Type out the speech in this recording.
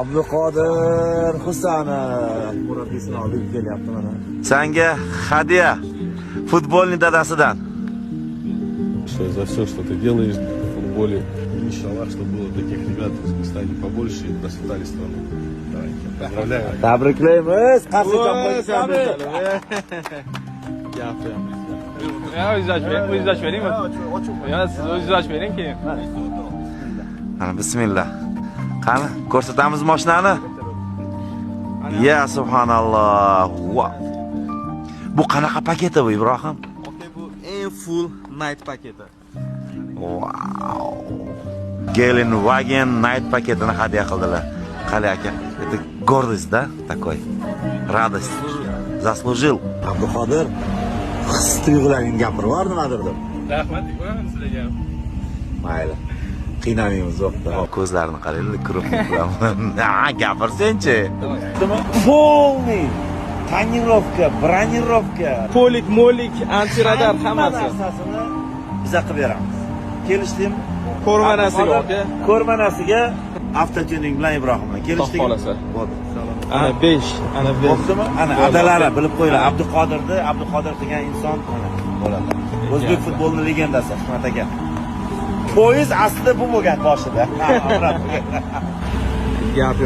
Abduqodir Husanov murabbiyni olib kelyapti mana. Senga hadya futbolning dadasidan. За все, что ты делаешь в футболе. Иншаллах, чтобы было таких ребят в стане побольше и процветали страну. Давайте. Поздравляю. Tabriklaymiz. Qasrjon qo'yishamiz. O'zingiz ochib beringmi? Yo, siz o'zingiz ochib bering keyin. Mana bismillah. Qani, ko'rsatamiz mashinani. Ya subhanalloh. Wow. Bu qanaqa paketi bu Ibrohim? Bu eng full night paketi. Wow. Gelenwagen night paketini hadya qildilar. Qali aka, это гордость, да, такой? Радость. Заслужил. Abduqodir his-tuyg'ularing gapirib yubordi nimadir deb. Rahmat, ko'raman sizlarga. Mayli. Qiynamaymiz yo'qda. Ko'zlarini qaranglar, kirib bilan. Gapirsen-chi. Полный tonirovka, bronировка, Molik, antiradar hammasi. narsasini biza qilib beramiz. Kelishdingmi? Ko'rmanasiga aka. Ko'rmanasiga avtotuning bilan Ibrohim bilan kelishdingmi? Xudo xolasa. Bo'ldi. Ana 5, ana 5. Bo'ptimi? Ana adalari bilib qo'yinglar. Abduqodir qilgan inson mana bo'ladi. O'zbek futboli legendasi Hikmat aka. Poyez aslida bu bo'lgan boshida. Gap